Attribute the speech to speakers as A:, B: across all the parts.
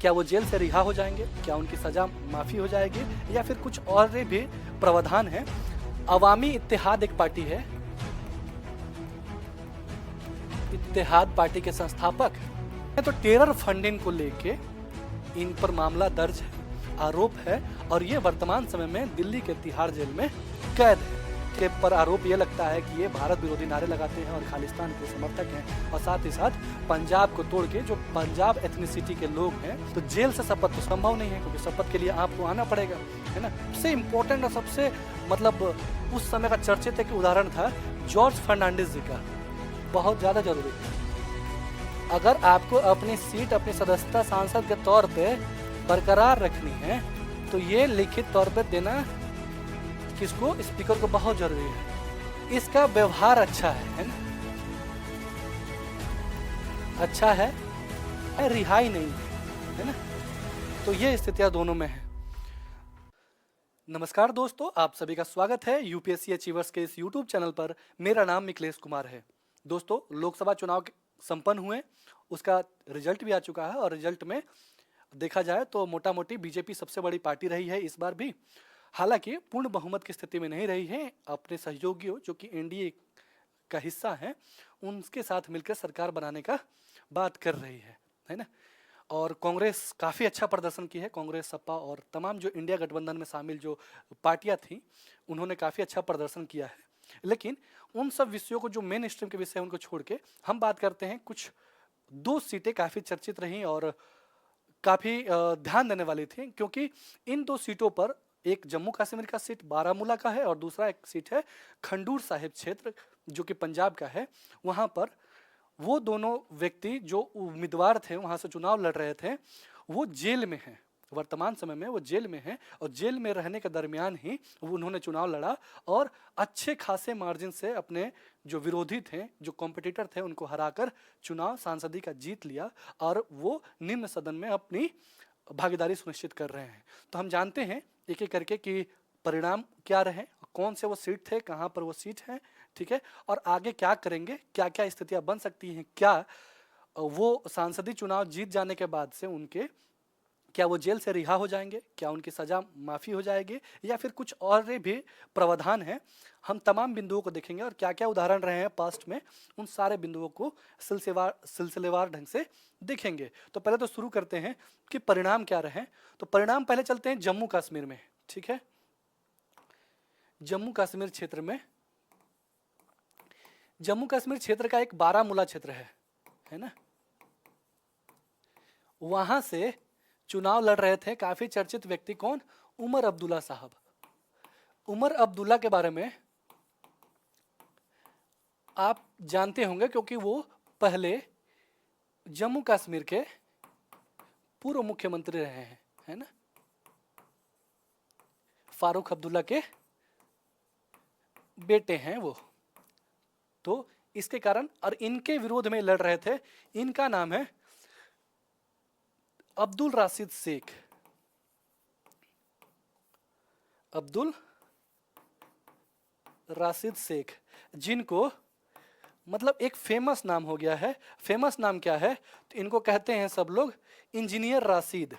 A: क्या वो जेल से रिहा हो जाएंगे? क्या उनकी सजा माफ़ी हो जाएगी या फिर कुछ और भी प्रावधान है? अवामी इत्तेहाद एक पार्टी है, इत्तेहाद पार्टी के संस्थापक तो टेरर फंडिंग को लेके इन पर मामला दर्ज है, आरोप है और ये वर्तमान समय में दिल्ली के तिहाड़ जेल में कैद है। के पर आरोप ये लगता है कि ये भारत विरोधी नारे लगाते हैं और खालिस्तान के समर्थक हैं और साथ ही साथ पंजाब को तोड़ के जो पंजाब एथनिसिटी के लोग हैं, तो जेल से शपथ तो संभव नहीं है क्योंकि शपथ के लिए आपको आना पड़ेगा, है ना। सबसे इम्पोर्टेंट और सबसे मतलब उस समय का चर्चित एक उदाहरण था जॉर्ज फर्नांडिस जी का, बहुत ज़्यादा जरूरी है। अगर आपको अपनी सीट अपनी सदस्यता सांसद के तौर पे बरकरार रखनी है तो ये लिखित तौर पे देना किसको? स्पीकर को बहुत जरूरी है। इसका व्यवहार अच्छा है ना, अच्छा है, रिहाई नहीं है ना। तो ये स्थितियां दोनों में है। नमस्कार दोस्तों, आप सभी का स्वागत है यूपीएससी अचीवर्स के इस यूट्यूब चैनल पर। मेरा नाम मिथिलेश कुमार है। दोस्तों, लोकसभा चुनाव संपन्न हुए, उसका रिजल्ट भी आ चुका है और रिजल्ट में देखा जाए तो मोटा मोटी बीजेपी सबसे बड़ी पार्टी रही है इस बार भी। हालांकि पूर्ण बहुमत की स्थिति में नहीं रही है, अपने सहयोगियों जो कि एनडीए का हिस्सा हैं उनके साथ मिलकर सरकार बनाने का बात कर रही है ना। और कांग्रेस काफ़ी अच्छा प्रदर्शन की है। कांग्रेस, सपा और तमाम जो इंडिया गठबंधन में शामिल जो पार्टियां थीं उन्होंने काफ़ी अच्छा प्रदर्शन किया है। लेकिन उन सब विषयों को जो मेन स्ट्रीम के विषय हैं उनको छोड़ के हम बात करते हैं कुछ दो सीटें काफ़ी चर्चित रहीं और काफ़ी ध्यान देने वाली थी, क्योंकि इन दो सीटों पर एक जम्मू कश्मीर का सीट बारामूला का है और दूसरा एक सीट है खंडूर साहिब क्षेत्र जो कि पंजाब का है। वहाँ पर वो दोनों व्यक्ति जो उम्मीदवार थे वहाँ से चुनाव लड़ रहे थे वो जेल में हैं, वर्तमान समय में वो जेल में हैं और जेल में रहने के दरमियान ही वो उन्होंने चुनाव लड़ा और अच्छे खासे मार्जिन से अपने जो विरोधी थे, जो कॉम्पिटिटर थे, उनको हराकर चुनाव सांसदी का जीत लिया और वो निम्न सदन में अपनी भागीदारी सुनिश्चित कर रहे हैं। तो हम जानते हैं एक एक करके कि परिणाम क्या रहे, कौन से वो सीट थे, कहाँ पर वो सीट है, ठीक है, और आगे क्या करेंगे, क्या क्या स्थितियां बन सकती हैं, क्या वो सांसदीय चुनाव जीत जाने के बाद से उनके क्या वो जेल से रिहा हो जाएंगे, क्या उनकी सजा माफ़ी हो जाएगी या फिर कुछ और भी प्रावधान है। हम तमाम बिंदुओं को देखेंगे और क्या क्या उदाहरण रहे हैं पास्ट में, उन सारे बिंदुओं को सिलसिलेवार ढंग से देखेंगे। तो पहले तो शुरू करते हैं कि परिणाम क्या रहे। तो परिणाम पहले चलते हैं जम्मू कश्मीर में, ठीक है। जम्मू कश्मीर क्षेत्र में, जम्मू कश्मीर क्षेत्र का एक बारामूला क्षेत्र है ना, वहां से चुनाव लड़ रहे थे काफी चर्चित व्यक्ति, कौन? उमर अब्दुल्ला साहब। उमर अब्दुल्ला के बारे में आप जानते होंगे क्योंकि वो पहले जम्मू कश्मीर के पूर्व मुख्यमंत्री रहे हैं, है ना, फारूक अब्दुल्ला के बेटे हैं वो। तो इसके कारण और इनके विरोध में लड़ रहे थे, इनका नाम है अब्दुल राशिद शेख, अब्दुल राशिद शेख, जिनको मतलब एक फेमस नाम हो गया है। फेमस नाम क्या है? तो इनको कहते हैं सब लोग इंजीनियर राशिद।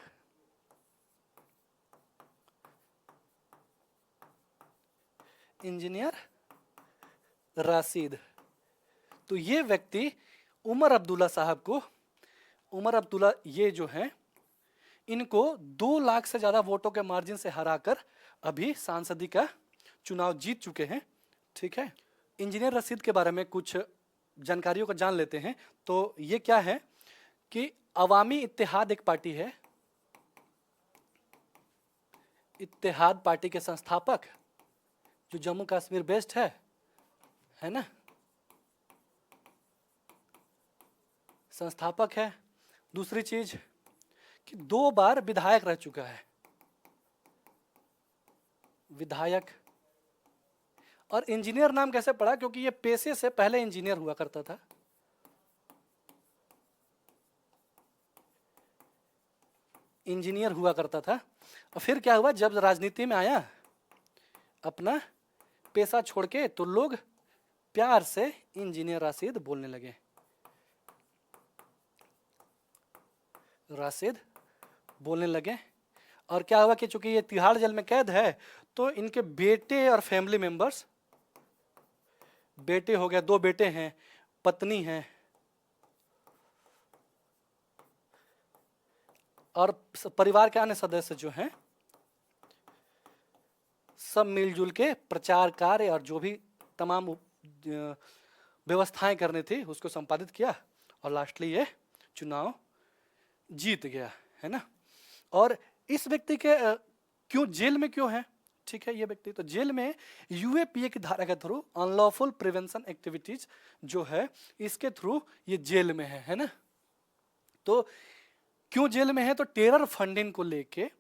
A: इंजीनियर राशिद। तो ये व्यक्ति उमर अब्दुल्ला साहब को, उमर अब्दुल्ला ये जो हैं इनको 2 लाख से ज़्यादा वोटों के मार्जिन से हराकर अभी सांसदी का चुनाव जीत चुके हैं, ठीक है। इंजीनियर रशीद के बारे में कुछ जानकारियों को जान लेते हैं। तो ये क्या है कि अवामी इत्तेहाद एक पार्टी है, इत्तेहाद पार्टी के संस्थापक जो जम्मू कश्मीर बेस्ड है ना, संस्थापक है। दूसरी चीज कि 2 बार विधायक रह चुका है, विधायक। और इंजीनियर नाम कैसे पड़ा? क्योंकि ये पेशे से पहले इंजीनियर हुआ करता था। इंजीनियर हुआ करता था और फिर क्या हुआ, जब राजनीति में आया अपना पेशा छोड़ के तो लोग प्यार से इंजीनियर राशिद बोलने लगे, राशिद बोलने लगे। और क्या हुआ कि चूंकि ये तिहाड़ जेल में कैद है तो इनके बेटे और फैमिली मेंबर्स, बेटे हो गया, 2 बेटे हैं, पत्नी है और परिवार के अन्य सदस्य जो हैं, सब मिलजुल के प्रचार कार्य और जो भी तमाम व्यवस्थाएं करनी थी उसको संपादित किया और लास्टली ये चुनाव जीत गया, है ना। और इस व्यक्ति के क्यों जेल में क्यों है, ठीक है, ये व्यक्ति तो जेल में यूएपीए की धारा के थ्रू, अनलॉफुल प्रिवेंशन एक्टिविटीज जो है, इसके थ्रू ये जेल में है ना। तो क्यों जेल में है, तो टेरर फंडिंग को लेके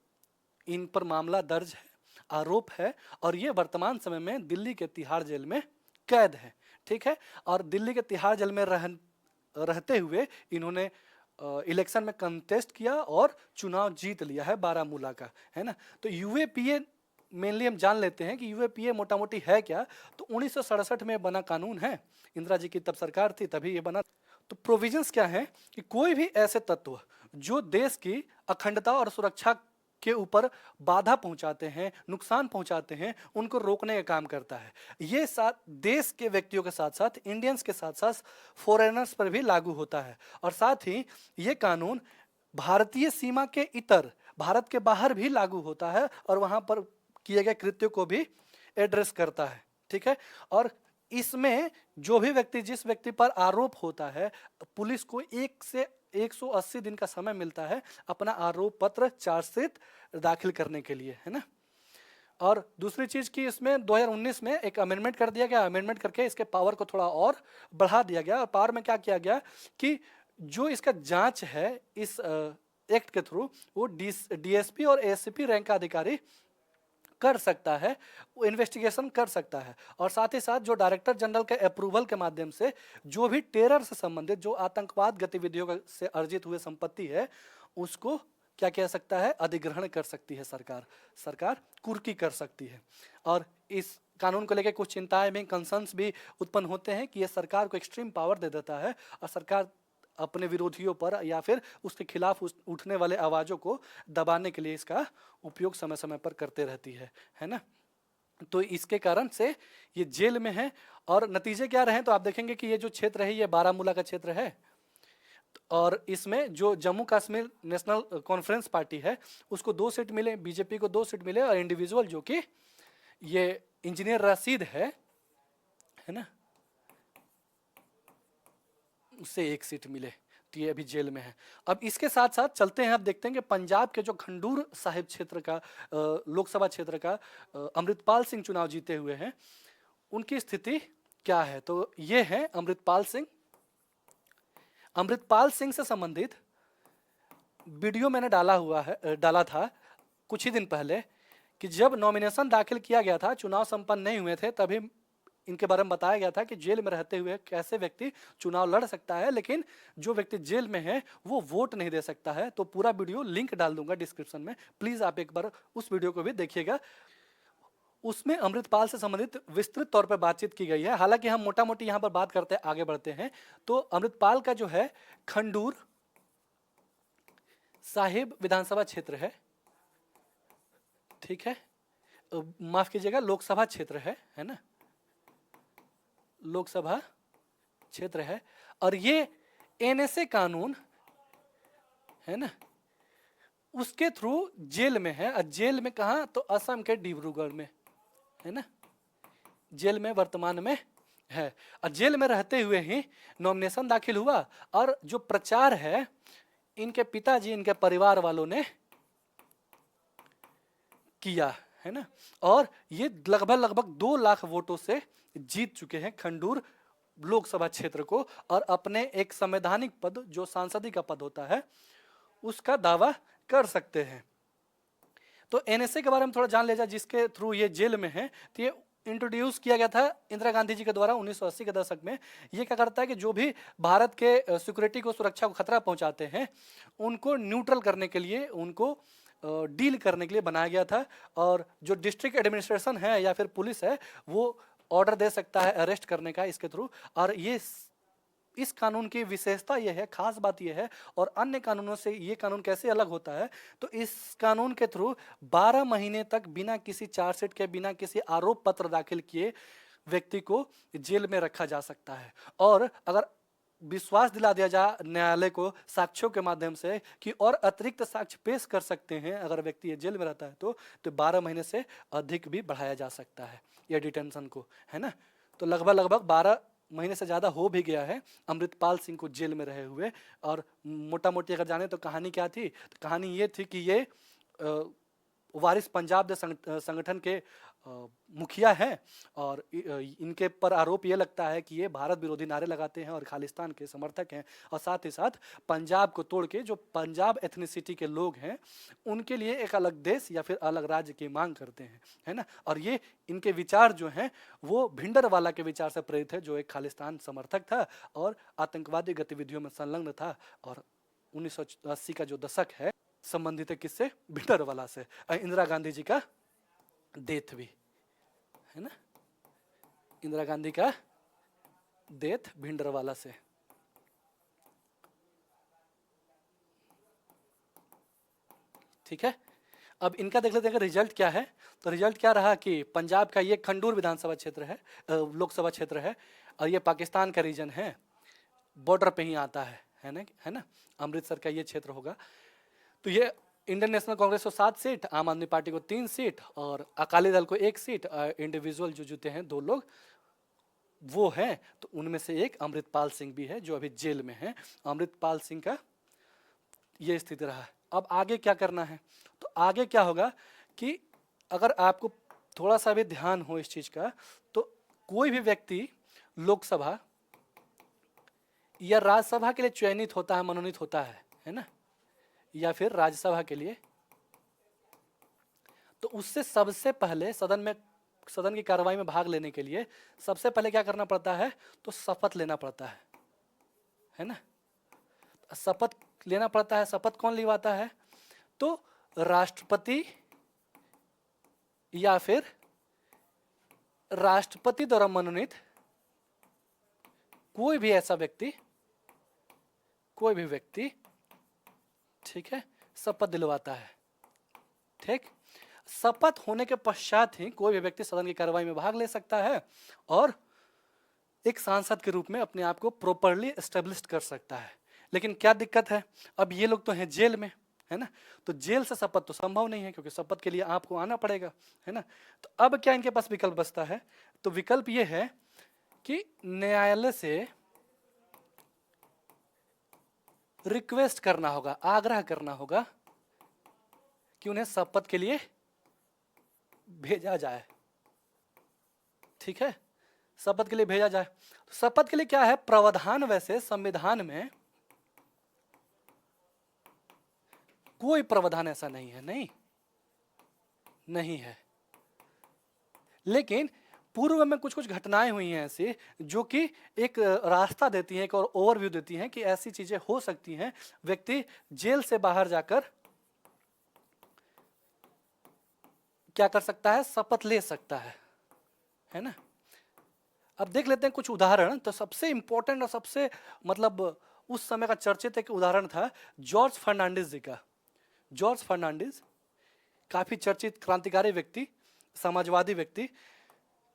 A: इन पर मामला दर्ज है, आरोप है, और ये वर्तमान समय में दिल्ली के तिहाड़ जेल में कैद है, ठीक है। और दिल्ली के तिहाड़ जेल में रहते हुए इन्होंने इलेक्शन में कंटेस्ट किया और चुनाव जीत लिया है बारामूला का, है ना। तो यूएपीए मेनली हम जान लेते हैं कि यूएपीए मोटा मोटी है क्या। तो 1967 में बना कानून है, इंदिरा जी की तब सरकार थी तभी ये बना। तो प्रोविजंस क्या है कि कोई भी ऐसे तत्व जो देश की अखंडता और सुरक्षा के ऊपर बाधा पहुंचाते हैं, नुकसान पहुंचाते हैं, उनको रोकने का काम करता है। ये साथ देश के व्यक्तियों के साथ साथ इंडियंस के साथ साथ फॉरेनर्स पर भी लागू होता है। और साथ ही ये कानून भारतीय सीमा के इतर, भारत के बाहर भी लागू होता है और वहां पर किए गए कृत्यों को भी एड्रेस करता है, ठीक है। और इसमें जो भी व्यक्ति, जिस व्यक्ति पर आरोप होता है, पुलिस को 1 से 180 दिन का समय मिलता है अपना आरोप पत्र, चार्जशीट दाखिल करने के लिए, है ना। और दूसरी चीज की इसमें 2019 में एक अमेंडमेंट कर दिया गया, अमेंडमेंट करके इसके पावर को थोड़ा और बढ़ा दिया गया। और पावर में क्या किया गया कि जो इसका जांच है इस एक्ट के थ्रू, वो डीएसपी और एसपी रैंक का अधिकारी कर सकता है, वो इन्वेस्टिगेशन कर सकता है। और साथ ही साथ जो डायरेक्टर जनरल के अप्रूवल के माध्यम से जो भी टेरर से संबंधित, जो आतंकवाद गतिविधियों से अर्जित हुए संपत्ति है, उसको क्या कह सकता है, अधिग्रहण कर सकती है सरकार कुर्की कर सकती है। और इस कानून को लेकर कुछ चिंताएं भी, कंसर्न्स भी उत्पन्न होते हैं कि यह सरकार को एक्सट्रीम पावर दे देता है और सरकार अपने विरोधियों पर या फिर उसके खिलाफ उठने वाले आवाज़ों को दबाने के लिए इसका उपयोग समय समय पर करते रहती है ना। तो इसके कारण से ये जेल में है। और नतीजे क्या रहे तो आप देखेंगे कि ये जो क्षेत्र है ये बारामूला का क्षेत्र है और इसमें जो Jammu Kashmir national conference party है उसको 2 सीट मिले, बीजेपी को 2 सीट मिले और इंडिविजुअल जो कि ये इंजीनियर रशीद है ना, उससे 1 सीट मिले। तो ये अभी जेल में है। अब इसके साथ साथ चलते हैं, अब देखते हैं कि पंजाब के जो खंडूर साहिब क्षेत्र का लोकसभा क्षेत्र का अमृतपाल सिंह चुनाव जीते हुए हैं, उनकी स्थिति क्या है। तो ये है अमृतपाल सिंह। अमृतपाल सिंह से संबंधित वीडियो मैंने डाला था कुछ ही दिन पहले कि जब नॉमिनेशन दाखिल किया गया था, चुनाव संपन्न नहीं हुए थे, तभी इनके बारे में बताया गया था कि जेल में रहते हुए कैसे व्यक्ति चुनाव लड़ सकता है, लेकिन जो व्यक्ति जेल में है वो वोट नहीं दे सकता है। तो पूरा वीडियो लिंक डाल दूंगा डिस्क्रिप्शन में, प्लीज आप एक बार उस वीडियो को भी देखिएगा। उसमें अमृतपाल से संबंधित विस्तृत तौर पर बातचीत की गई है। हालांकि हम मोटा मोटी यहाँ पर बात करते हैं, आगे बढ़ते हैं। तो अमृतपाल का जो है खंडूर साहिब विधानसभा क्षेत्र है, ठीक है, माफ कीजिएगा लोकसभा क्षेत्र है ना, लोकसभा क्षेत्र है। और ये एनएसए कानून है ना, उसके थ्रू जेल में है। और जेल में कहा तो असम के डिब्रूगढ़ में है ना, जेल में वर्तमान में है। और जेल में रहते हुए ही नॉमिनेशन दाखिल हुआ और जो प्रचार है इनके पिताजी, इनके परिवार वालों ने किया है ना। और ये लगभग 2 लाख वोटों से जीत चुके हैं खंडूर लोकसभा क्षेत्र को और अपने एक संवैधानिक पद, जो सांसदी का पद होता है, उसका दावा कर सकते हैं। तो एनएसए के बारे में थोड़ा जान ले जाए, जिसके थ्रू ये जेल में है। तो ये इंट्रोड्यूस किया गया था इंदिरा गांधी जी के द्वारा 1980 के दशक में। ये क्या करता है कि जो भी भारत के सिक्योरिटी को, सुरक्षा को खतरा पहुंचाते हैं, उनको न्यूट्रल करने के लिए, उनको डील करने के लिए बनाया गया था। और जो डिस्ट्रिक्ट एडमिनिस्ट्रेशन है या फिर पुलिस है, वो ऑर्डर दे सकता है अरेस्ट करने का इसके थ्रू। और ये इस कानून की विशेषता यह है, खास बात यह है, और अन्य कानूनों से ये कानून कैसे अलग होता है, तो इस कानून के थ्रू 12 महीने तक बिना किसी चार्जशीट के, बिना किसी आरोप पत्र दाखिल किए व्यक्ति को जेल में रखा जा सकता है। और अगर विश्वास दिला दिया जाए न्यायालय को साक्ष्यों के माध्यम से कि और अतिरिक्त साक्ष्य पेश कर सकते हैं अगर व्यक्ति ये जेल में रहता है, तो 12 महीने से अधिक भी बढ़ाया जा सकता है ये डिटेंशन को, है ना। तो लगभग 12 महीने से ज़्यादा हो भी गया है अमृतपाल सिंह को जेल में रहे हुए। और मोटा मोटी अगर जाने तो कहानी क्या थी, तो कहानी ये थी कि ये वारिस पंजाब दे संगठन के मुखिया हैं, और इनके पर आरोप ये लगता है कि ये भारत विरोधी नारे लगाते हैं और खालिस्तान के समर्थक हैं, और साथ ही साथ पंजाब को तोड़ के जो पंजाब एथनिसिटी के लोग हैं उनके लिए एक अलग देश या फिर अलग राज्य की मांग करते हैं, है ना। और ये इनके विचार जो हैं वो भिंडरवाला के विचार से प्रेरित है, जो एक खालिस्तान समर्थक था और आतंकवादी गतिविधियों में संलग्न था। और 1980 का जो दशक है संबंधित है किससे, भिंडरवाला से। इंदिरा गांधी जी का डेथ भी, है ना, इंदिरा गांधी का डेथ भिंडरवाला से। ठीक है, अब इनका देख लेते हैं कि रिजल्ट क्या है। तो रिजल्ट क्या रहा कि पंजाब का ये खंडूर विधानसभा क्षेत्र है, लोकसभा क्षेत्र है, और ये पाकिस्तान का रीजन है, बॉर्डर पे ही आता है ना, अमृतसर का ये क्षेत्र होगा। तो ये इंडियन नेशनल कांग्रेस को 7 सीट, आम आदमी पार्टी को 3 सीट और अकाली दल को 1 सीट, इंडिविजुअल जो जीते हैं 2 लोग वो हैं। तो उनमें से एक अमृतपाल सिंह भी है जो अभी जेल में है। अमृतपाल सिंह का ये स्थिति रहा। अब आगे क्या करना है, तो आगे क्या होगा कि अगर आपको थोड़ा सा भी ध्यान हो इस चीज का, तो कोई भी व्यक्ति लोकसभा या राज्यसभा के लिए चयनित होता है, मनोनीत होता है ना, या फिर राज्यसभा के लिए, तो उससे सबसे पहले सदन की कार्रवाई में भाग लेने के लिए सबसे पहले क्या करना पड़ता है, तो शपथ लेना पड़ता है ना। शपथ लेना पड़ता है। शपथ कौन लिवाता है, तो राष्ट्रपति या फिर राष्ट्रपति द्वारा मनोनीत कोई भी ऐसा व्यक्ति, कोई भी व्यक्ति, ठीक है, शपथ दिलवाता है। ठीक, शपथ होने के पश्चात ही कोई भी व्यक्ति सदन की कार्रवाई में भाग ले सकता है और एक सांसद के रूप में अपने आप को प्रॉपर्ली एस्टेब्लिश कर सकता है। लेकिन क्या दिक्कत है, अब ये लोग तो हैं जेल में, है ना, तो जेल से शपथ तो संभव नहीं है क्योंकि शपथ के लिए आपको आना पड़ेगा, है ना। तो अब क्या इनके पास विकल्प बचता है, तो विकल्प ये है कि न्यायालय से रिक्वेस्ट करना होगा, आग्रह करना होगा कि उन्हें शपथ के लिए भेजा जाए। ठीक है, शपथ के लिए भेजा जाए। तो शपथ के लिए क्या है प्रावधान, वैसे संविधान में कोई प्रावधान ऐसा नहीं है, नहीं है। लेकिन पूर्व में कुछ घटनाएं हुई हैं ऐसी जो कि एक रास्ता देती हैं, एक और ओवरव्यू देती हैं कि ऐसी चीजें हो सकती हैं। व्यक्ति जेल से बाहर जाकर क्या कर सकता है, शपथ ले सकता है ना। अब देख लेते हैं कुछ उदाहरण। तो सबसे इंपॉर्टेंट और सबसे मतलब उस समय का चर्चित एक उदाहरण था जॉर्ज फर्नांडिस जी का। जॉर्ज फर्नांडिस काफी चर्चित क्रांतिकारी व्यक्ति, समाजवादी व्यक्ति।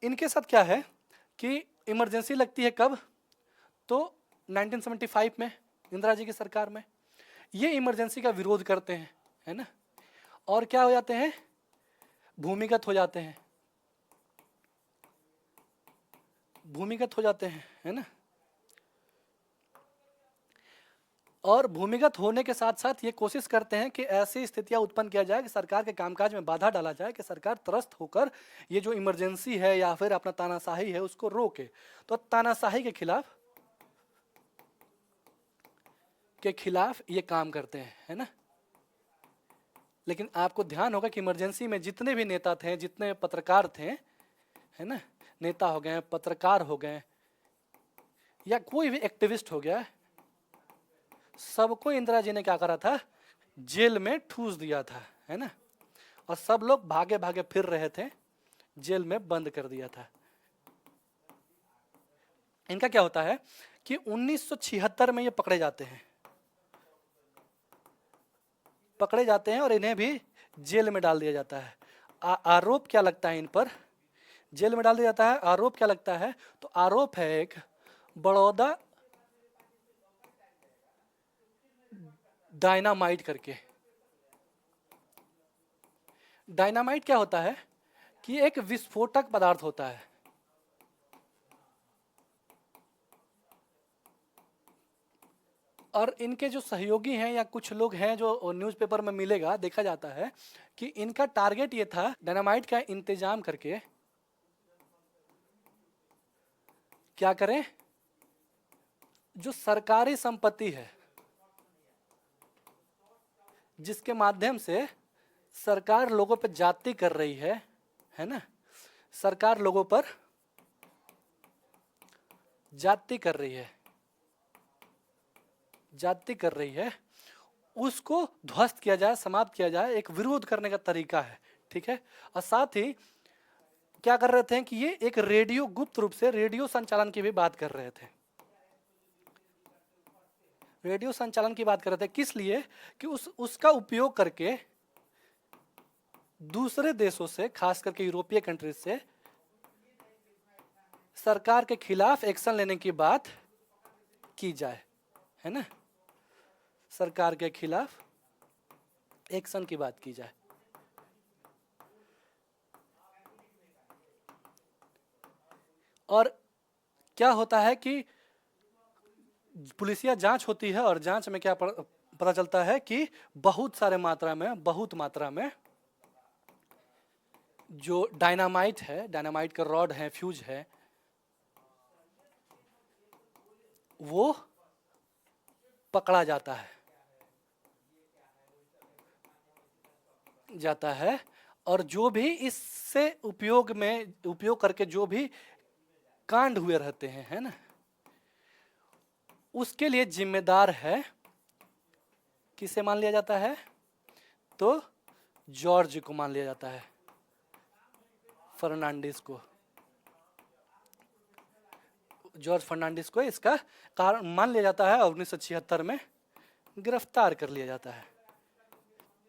A: इनके साथ क्या है कि इमरजेंसी लगती है कब, तो 1975 में इंदिरा जी की सरकार में। ये इमरजेंसी का विरोध करते हैं, है ना, और क्या हो जाते हैं, भूमिगत हो जाते हैं, भूमिगत हो जाते हैं, है ना। और भूमिगत होने के साथ साथ ये कोशिश करते हैं कि ऐसी स्थितियां उत्पन्न किया जाए कि सरकार के कामकाज में बाधा डाला जाए, कि सरकार त्रस्त होकर ये जो इमरजेंसी है या फिर अपना तानाशाही है उसको रोके। तो तानाशाही के खिलाफ ये काम करते हैं, है ना। लेकिन आपको ध्यान होगा कि इमरजेंसी में जितने भी नेता थे, जितने पत्रकार थे, है ना, नेता हो गए, पत्रकार हो गए, या कोई भी एक्टिविस्ट हो गया, सबको इंदिरा जी ने क्या करा था, जेल में ठूस दिया था, है ना। और सब लोग भागे भागे फिर रहे थे, जेल में बंद कर दिया था। इनका क्या होता है कि 1976 में ये पकड़े जाते हैं और इन्हें भी जेल में डाल दिया जाता है। आरोप क्या लगता है इन पर? जेल में डाल दिया जाता है। आरोप क्या लगता है? तो आरोप है एक बड़ौदा डायनामाइट करके। डायनामाइट क्या होता है कि एक विस्फोटक पदार्थ होता है। और इनके जो सहयोगी हैं या कुछ लोग हैं जो न्यूज़पेपर में मिलेगा, देखा जाता है कि इनका टारगेट ये था डायनामाइट का इंतजाम करके क्या करें, जो सरकारी संपत्ति है जिसके माध्यम से सरकार लोगों पर जाति कर रही है ना, सरकार लोगों पर जाति कर रही है, उसको ध्वस्त किया जाए, समाप्त किया जाए, एक विरोध करने का तरीका है। ठीक है। और साथ ही क्या कर रहे थे कि ये एक रेडियो, गुप्त रूप से रेडियो संचालन की भी बात कर रहे थे। रेडियो संचालन की बात कर रहे थे किस लिए कि उसका उपयोग करके दूसरे देशों से, खास करके यूरोपीय कंट्रीज से सरकार के खिलाफ एक्शन लेने की बात की जाए, है ना, सरकार के खिलाफ एक्शन की बात की जाए। और क्या होता है कि पुलिसिया जांच होती है और जांच में क्या पता चलता है कि बहुत मात्रा में जो डायनामाइट है, डायनामाइट का रॉड है, फ्यूज है, वो पकड़ा जाता है। और जो भी इससे उपयोग करके जो भी कांड हुए रहते हैं, है ना, उसके लिए जिम्मेदार है, किसे मान लिया जाता है? तो जॉर्ज को मान लिया जाता है, फर्नांडिस को। जॉर्ज फर्नांडिस को इसका कारण मान लिया जाता है और 1976 में गिरफ्तार कर लिया जाता है।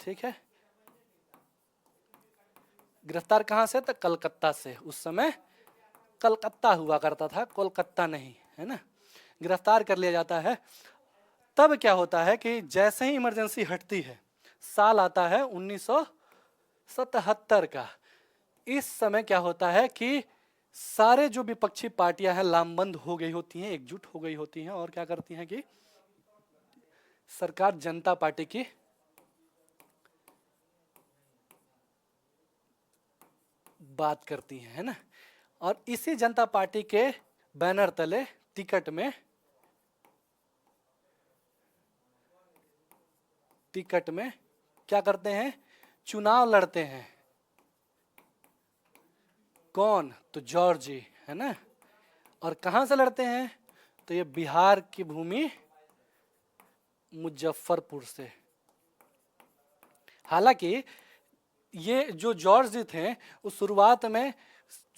A: ठीक है। गिरफ्तार कहां से? तो कलकत्ता से। उस समय कलकत्ता हुआ करता था, कोलकाता नहीं, है ना। गिरफ्तार कर लिया जाता है। तब क्या होता है कि जैसे ही इमरजेंसी हटती है, साल आता है 1977 का। इस समय क्या होता है कि सारे जो विपक्षी पार्टियां हैं लामबंद हो गई होती हैं, एकजुट हो गई होती हैं और क्या करती हैं कि सरकार जनता पार्टी की बात करती है ना। और इसी जनता पार्टी के बैनर तले टिकट में क्या करते हैं? चुनाव लड़ते हैं। कौन? तो जॉर्ज जी, है ना। और कहां से लड़ते हैं? तो ये बिहार की भूमि, मुजफ्फरपुर से। हालांकि ये जो जॉर्ज जी थे उस शुरुआत में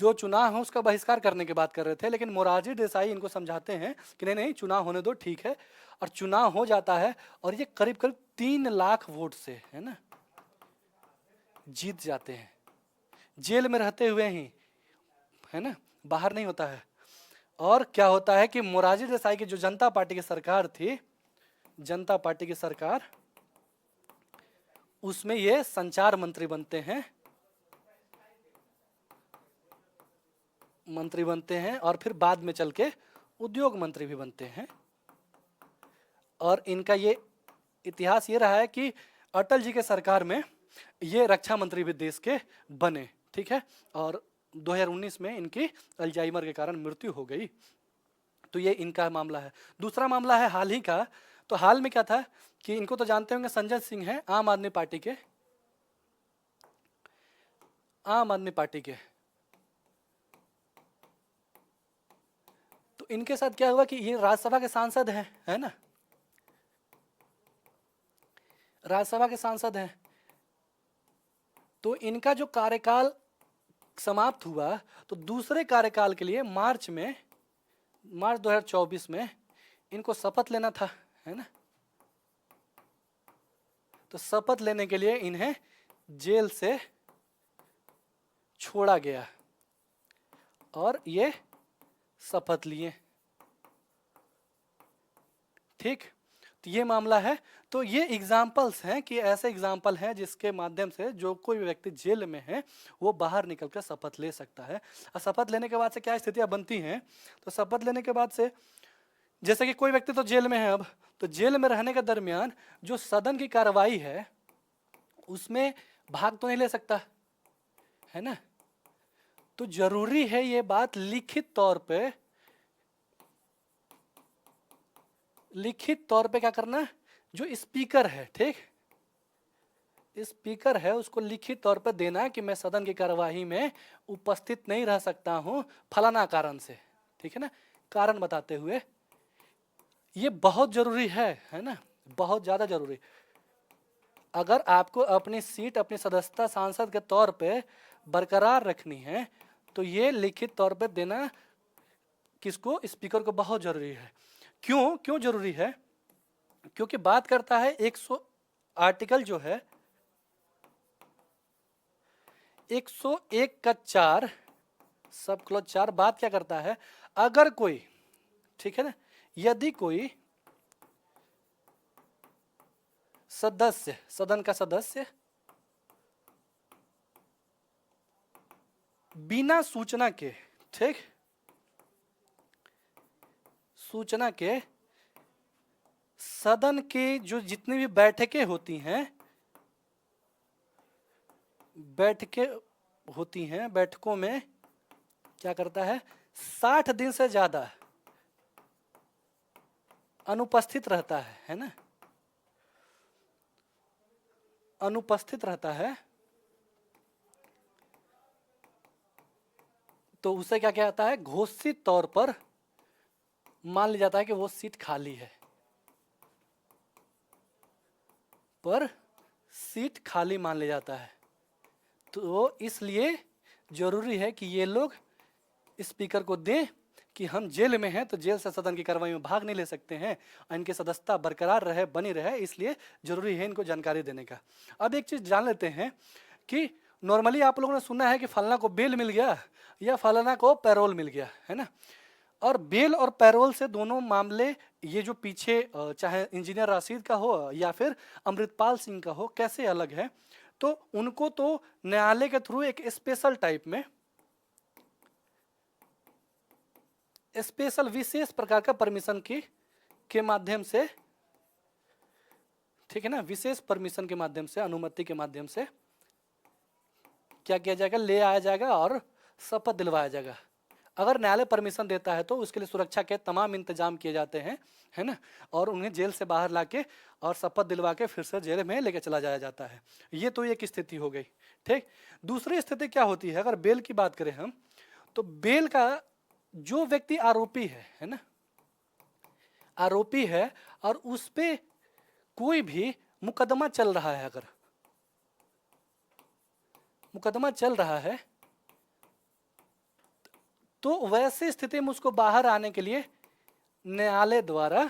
A: जो चुनाव है उसका बहिष्कार करने की बात कर रहे थे, लेकिन मोरारजी देसाई इनको समझाते हैं कि नहीं नहीं, चुनाव होने दो, ठीक है। और चुनाव हो जाता है और ये करीब करीब 3 लाख वोट से, है ना, जीत जाते हैं, जेल में रहते हुए ही, है ना, बाहर नहीं होता है। और क्या होता है कि मोरारजी देसाई की जो जनता पार्टी की सरकार थी, जनता पार्टी की सरकार, उसमें ये संचार मंत्री बनते हैं और फिर बाद में चल के उद्योग मंत्री भी बनते हैं। और इनका ये इतिहास ये रहा है कि अटल जी के सरकार में ये रक्षा मंत्री भी देश के बने। ठीक है। और 2019 में इनकी अल्जाइमर के कारण मृत्यु हो गई। तो ये इनका मामला है। दूसरा मामला है हाल ही का। तो हाल में क्या था कि इनको तो जानते होंगे, संजय सिंह हैं आम आदमी पार्टी के। तो इनके साथ क्या हुआ कि ये राज्यसभा के सांसद हैं, है ना, राज्यसभा के सांसद हैं। तो इनका जो कार्यकाल समाप्त हुआ तो दूसरे कार्यकाल के लिए मार्च 2024 में इनको शपथ लेना था, है ना। तो शपथ लेने के लिए इन्हें जेल से छोड़ा गया और ये शपथ लिए। ठीक, तो ये मामला है। तो ये एग्जाम्पल्स हैं कि ऐसे एग्जाम्पल हैं जिसके माध्यम से जो कोई भी व्यक्ति जेल में है वो बाहर निकलकर शपथ ले सकता है। और शपथ लेने के बाद से क्या स्थितियां बनती हैं, तो शपथ लेने के बाद से जैसे कि कोई व्यक्ति तो जेल में है, अब तो जेल में रहने के दरमियान जो सदन की कार्रवाई है उसमें भाग तो नहीं ले सकता, है ना। तो जरूरी है ये बात लिखित तौर पे क्या करना, जो स्पीकर है, ठीक, स्पीकर है उसको लिखित तौर पर देना कि मैं सदन की कार्यवाही में उपस्थित नहीं रह सकता हूं फलाना कारण से, ठीक है ना, कारण बताते हुए। ये बहुत जरूरी है ना, बहुत ज्यादा जरूरी। अगर आपको अपनी सीट, अपनी सदस्यता सांसद के तौर पे बरकरार रखनी है तो ये लिखित तौर पे देना किसको, स्पीकर को, बहुत जरूरी है। क्यों जरूरी है, क्योंकि बात करता है 100 आर्टिकल जो है 101 का 4 सब क्लॉज 4 बात क्या करता है, अगर कोई, ठीक है ना, यदि कोई सदस्य, सदन का सदस्य बिना सूचना के, ठीक, सूचना के सदन की जो जितनी भी बैठकें होती हैं, बैठकों में क्या करता है, 60 दिन से ज्यादा अनुपस्थित रहता है ना, अनुपस्थित रहता है, तो उसे क्या कहता है, घोषित तौर पर मान लिया जाता है कि वो सीट खाली है, पर सीट खाली मान लिया जाता है। तो इसलिए जरूरी है कि ये लोग स्पीकर को दें कि हम जेल में हैं तो जेल से सदन की कार्रवाई में भाग नहीं ले सकते हैं और इनकी सदस्यता बरकरार रहे, बनी रहे, इसलिए जरूरी है इनको जानकारी देने का। अब एक चीज जान लेते हैं कि नॉर्मली आप लोगों ने सुना है कि फलाना को बेल मिल गया या फलाना को पैरोल मिल गया, है ना। और बेल और पैरोल से दोनों मामले, ये जो पीछे चाहे इंजीनियर राशिद का हो या फिर अमृतपाल सिंह का हो, कैसे अलग है, तो उनको तो न्यायालय के थ्रू एक स्पेशल टाइप में, स्पेशल विशेष प्रकार का परमिशन के माध्यम से, ठीक है ना, विशेष परमिशन के माध्यम से, अनुमति के माध्यम से क्या किया जाएगा, ले आया जाएगा और शपथ दिलवाया जाएगा। अगर न्यायालय परमिशन देता है तो उसके लिए सुरक्षा के तमाम इंतजाम किए जाते हैं, है ना, और उन्हें जेल से बाहर लाके और शपथ दिलवा के फिर से जेल में लेके चला जाया जाता है। ये तो एक स्थिति हो गई, ठीक। दूसरी स्थिति क्या होती है, अगर बेल की बात करें हम, तो बेल का जो व्यक्ति आरोपी है ना, आरोपी है और उस पे कोई भी मुकदमा चल रहा है, अगर मुकदमा चल रहा है तो वैसी स्थिति में उसको बाहर आने के लिए न्यायालय द्वारा,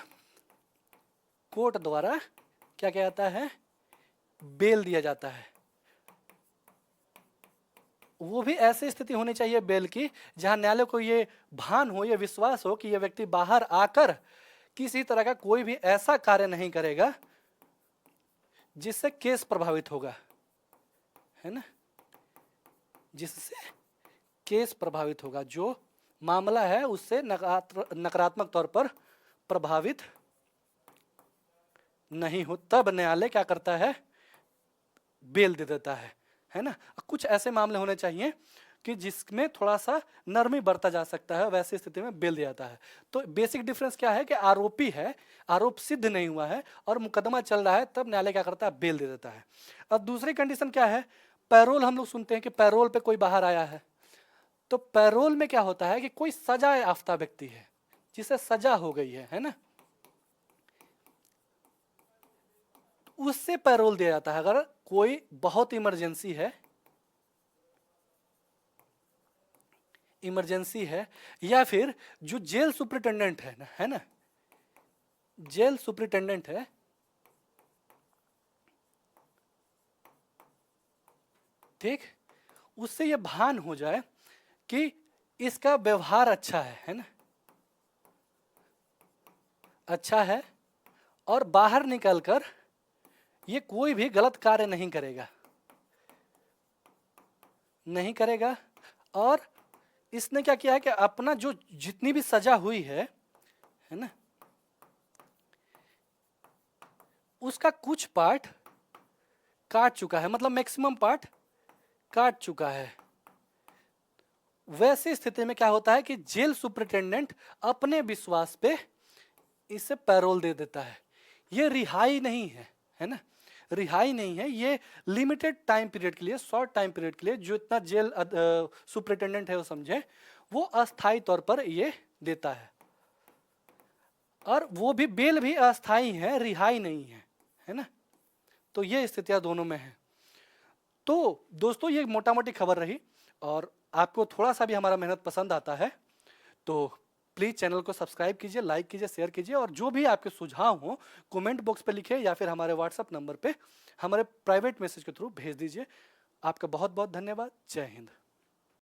A: कोर्ट द्वारा क्या कहता है, बेल दिया जाता है। वो भी ऐसी स्थिति होनी चाहिए बेल की जहां न्यायालय को ये भान हो, ये विश्वास हो कि ये व्यक्ति बाहर आकर किसी तरह का कोई भी ऐसा कार्य नहीं करेगा जिससे केस प्रभावित होगा, है ना, जिससे केस प्रभावित होगा, जो मामला है उससे नकारात्मक तौर पर प्रभावित नहीं हो, तब न्यायालय क्या करता है, बेल दे देता है ना। कुछ ऐसे मामले होने चाहिए कि जिसमें थोड़ा सा नरमी बरता जा सकता है, वैसी स्थिति में बेल दिया जाता है। तो बेसिक डिफरेंस क्या है कि आरोपी है, आरोप सिद्ध नहीं हुआ है और मुकदमा चल रहा है, तब न्यायालय क्या करता है, बेल दे देता है। अब दूसरी कंडीशन क्या है, पैरोल। हम लोग सुनते हैं कि पैरोल पे कोई बाहर आया है, तो पैरोल में क्या होता है कि कोई सजा याफ्ता व्यक्ति है जिसे सजा हो गई है ना, उससे पैरोल दिया जाता है। अगर कोई बहुत इमरजेंसी है या फिर जो जेल सुपरिटेंडेंट है ना, जेल सुपरिटेंडेंट है, ठीक, उससे ये भान हो जाए कि इसका व्यवहार अच्छा है ना, अच्छा है, और बाहर निकलकर ये कोई भी गलत कार्य नहीं करेगा, नहीं करेगा। और इसने क्या किया है कि अपना जो जितनी भी सजा हुई है ना, उसका कुछ पार्ट काट चुका है, मतलब मैक्सिमम पार्ट काट चुका है। वैसी स्थिति में क्या होता है कि जेल सुपरिटेंडेंट अपने विश्वास पे इसे पैरोल दे देता है। ये रिहाई नहीं है ना, रिहाई नहीं है, ये लिमिटेड टाइम पीरियड के लिए, शॉर्ट टाइम पीरियड के लिए, जो इतना जेल सुपरिटेंडेंट है वो समझे, वो अस्थायी तौर पर ये देता है। और वो भी बेल भी अस्थायी है, रिहाई नहीं है ना। तो ये स्थितियां दोनों में है। तो दोस्तों ये मोटा मोटी खबर रही, और आपको थोड़ा सा भी हमारा मेहनत पसंद आता है तो प्लीज़ चैनल को सब्सक्राइब कीजिए, लाइक कीजिए, शेयर कीजिए, और जो भी आपके सुझाव हो कमेंट बॉक्स पे लिखिए या फिर हमारे व्हाट्सएप नंबर पे हमारे प्राइवेट मैसेज के थ्रू भेज दीजिए। आपका बहुत बहुत धन्यवाद। जय हिंद।